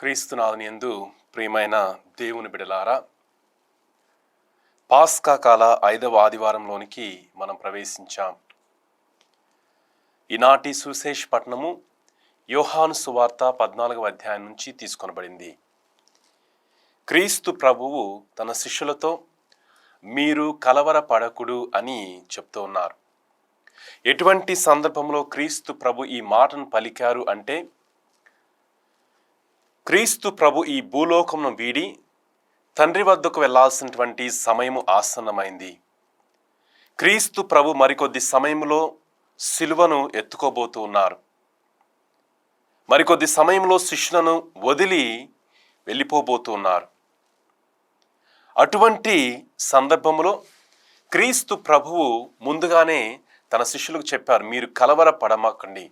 క్రీస్తునాథుని యందు ప్రియమైన దేవుని బిడలారా, పాస్కా కాల 5వ ఆదివారంలోనికి మనం ప్రవేశించాం. ఈనాటి సువిశేష పట్టణము యోహాను సువార్త 14వ అధ్యాయం నుంచి తీసుకొనబడింది. క్రీస్తు ప్రభువు తన శిష్యులతో మీరు కలవరపడకుడు అని చెప్తూ ఉన్నారు. ఎటువంటి సందర్భంలో క్రీస్తు ప్రభు ఈ మాటను పలికారు అంటే, క్రీస్తు ప్రభు ఈ భూలోకమును వీడి తండ్రి వద్దకు వెళ్లాల్సినటువంటి సమయము ఆసన్నమైంది. క్రీస్తు ప్రభు మరికొద్ది సమయంలో సిలువను ఎత్తుకోబోతూ ఉన్నారు. మరికొద్ది సమయంలో శిష్యులను వదిలి వెళ్ళిపోబోతూ ఉన్నారు. అటువంటి సందర్భంలో క్రీస్తు ప్రభువు ముందుగానే తన శిష్యులకు చెప్పారు, మీరు కలవరపడమాకండి.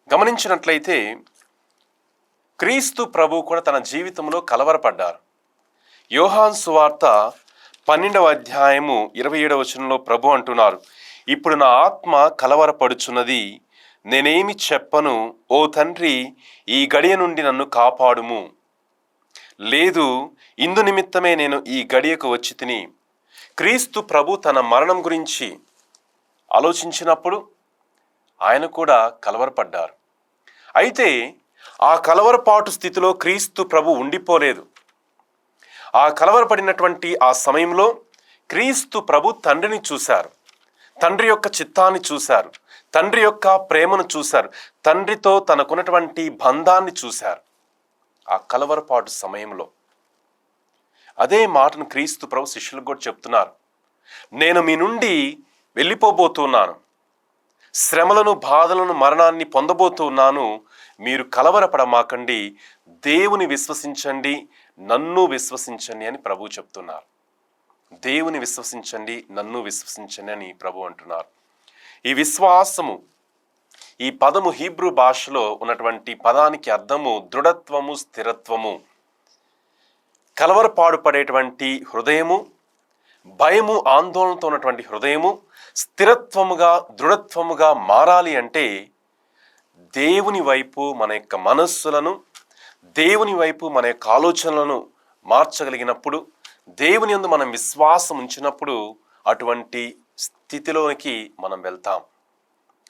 గమనించినట్లయితే క్రీస్తు ప్రభు కూడా తన జీవితంలో కలవరపడ్డారు. యోహాను సువార్త 12వ అధ్యాయము 27వ వచనంలో ప్రభు అంటున్నారు, ఇప్పుడు నా ఆత్మ కలవరపడుచున్నది, నేనేమి చెప్పను, ఓ తండ్రి ఈ గడియ నుండి నన్ను కాపాడుము. లేదు, ఇందు నిమిత్తమే నేను ఈ గడియకు వచ్చి తిని. క్రీస్తు ప్రభు తన మరణం గురించి ఆలోచించినప్పుడు ఆయన కూడా కలవరపడ్డారు. అయితే ఆ కలవరపాటు స్థితిలో క్రీస్తు ప్రభు ఉండిపోలేదు. ఆ కలవరపడినటువంటి ఆ సమయంలో క్రీస్తు ప్రభు తండ్రిని చూశారు, తండ్రి యొక్క చిత్తాన్ని చూశారు, తండ్రి యొక్క ప్రేమను చూశారు, తండ్రితో తనకున్నటువంటి బంధాన్ని చూశారు. ఆ కలవరపాటు సమయంలో అదే మాటను క్రీస్తు ప్రభు శిష్యులకు కూడా చెప్తున్నారు, నేను మీ నుండి వెళ్ళిపోబోతున్నాను, శ్రమలను, బాధలను, మరణాన్ని పొందబోతున్నాను, మీరు కలవరపడమాకండి, దేవుని విశ్వసించండి, నన్ను విశ్వసించండి అని ప్రభు చెప్తున్నారు. దేవుని విశ్వసించండి, నన్ను విశ్వసించండి అని ప్రభు అంటున్నారు. ఈ విశ్వాసము, ఈ పదము హీబ్రూ భాషలో ఉన్నటువంటి పదానికి అర్థము దృఢత్వము, స్థిరత్వము. కలవరపాడు పడేటువంటి హృదయము, భయము, ఆందోళనతో ఉన్నటువంటి హృదయము స్థిరత్వముగా, దృఢత్వముగా మారాలి అంటే దేవుని వైపు మన యొక్క మనస్సులను, దేవుని వైపు మన యొక్క ఆలోచనలను మార్చగలిగినప్పుడు, దేవుని యందు మనం విశ్వాసం ఉంచినప్పుడు అటువంటి స్థితిలోనికి మనం వెళ్తాం.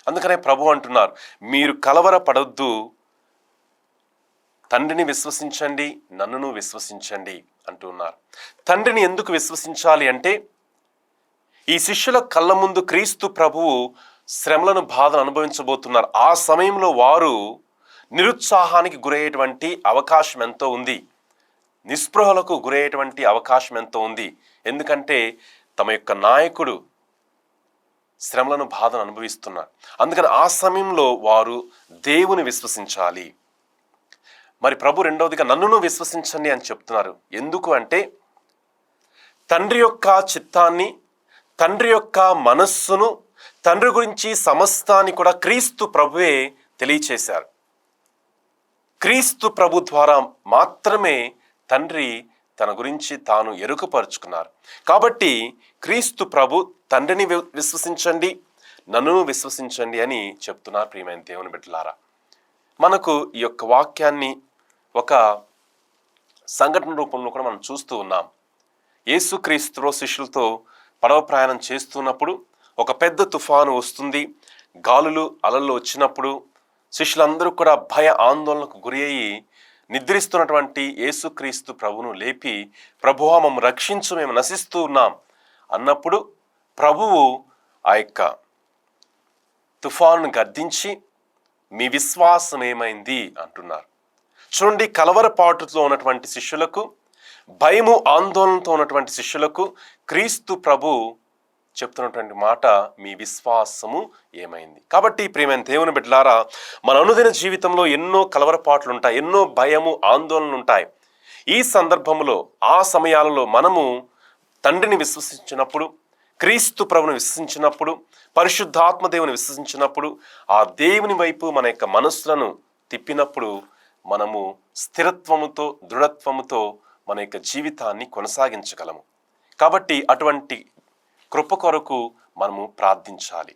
అందుకనే ప్రభు అంటున్నారు, మీరు కలవరపడొద్దు, తండ్రిని విశ్వసించండి, నన్నును విశ్వసించండి అంటున్నారు. తండ్రిని ఎందుకు విశ్వసించాలి అంటే, ఈ శిష్యుల కళ్ళ ముందు క్రీస్తు ప్రభువు శ్రమలను, బాధను అనుభవించబోతున్నారు. ఆ సమయంలో వారు నిరుత్సాహానికి గురయ్యేటువంటి అవకాశం ఎంతో ఉంది, నిస్పృహలకు గురయ్యేటువంటి అవకాశం ఎంతో ఉంది. ఎందుకంటే తమ యొక్క నాయకుడు శ్రమలను, బాధను అనుభవిస్తున్నారు. అందుకని ఆ సమయంలో వారు దేవుని విశ్వసించాలి. మరి ప్రభు రెండవదిగా నన్నును విశ్వసించండి అని చెప్తున్నారు. ఎందుకు అంటే, తండ్రి యొక్క చిత్తాన్ని, తండ్రి యొక్క మనస్సును, తండ్రి గురించి సమస్తాన్ని కూడా క్రీస్తు ప్రభువే తెలియచేశారు. క్రీస్తు ప్రభు ద్వారా మాత్రమే తండ్రి తన గురించి తాను ఎరుకపరుచుకున్నారు. కాబట్టి క్రీస్తు ప్రభు తండ్రిని విశ్వసించండి, నన్ను విశ్వసించండి అని చెప్తున్నారు. ప్రియమైన దేవుని బిడ్డలారా, మనకు ఈ యొక్క వాక్యాన్ని ఒక సంఘటన రూపంలో కూడా మనం చూస్తూ ఉన్నాం. యేసుక్రీస్తులో శిష్యులతో పడవ ప్రయాణం చేస్తున్నప్పుడు ఒక పెద్ద తుఫాను వస్తుంది. గాలులు, అలలు వచ్చినప్పుడు శిష్యులందరూ కూడా భయ ఆందోళనకు గురి అయ్యి నిద్రిస్తున్నటువంటి యేసుక్రీస్తు ప్రభువును లేపి, ప్రభువా మమ్ము రక్షించు, మేము నశిస్తూ ఉన్నాం అన్నప్పుడు ప్రభువు ఆ యొక్క తుఫానును గద్దించి, మీ విశ్వాసం ఏమైంది అంటున్నారు. చూడండి, కలవరపాటుతో ఉన్నటువంటి శిష్యులకు, భయము, ఆందోళనతో ఉన్నటువంటి శిష్యులకు క్రీస్తు ప్రభు చెప్తున్నటువంటి మాట, మీ విశ్వాసము ఏమైంది. కాబట్టి ప్రియమైన దేవుని బిడ్డలారా, మన అనుదిన జీవితంలో ఎన్నో కలవరపాట్లు ఉంటాయి, ఎన్నో భయము, ఆందోళనలు ఉంటాయి. ఈ సందర్భంలో, ఆ సమయాలలో మనము తండ్రిని విశ్వసించినప్పుడు, క్రీస్తు ప్రభుని విశ్వసించినప్పుడు, పరిశుద్ధాత్మ దేవుని విశ్వసించినప్పుడు, ఆ దేవుని వైపు మన యొక్క మనస్సులను తిప్పినప్పుడు మనము స్థిరత్వముతో, దృఢత్వముతో మన యొక్క జీవితాన్ని కొనసాగించగలము. కాబట్టి అటువంటి కృప కొరకు మనము ప్రార్థించాలి.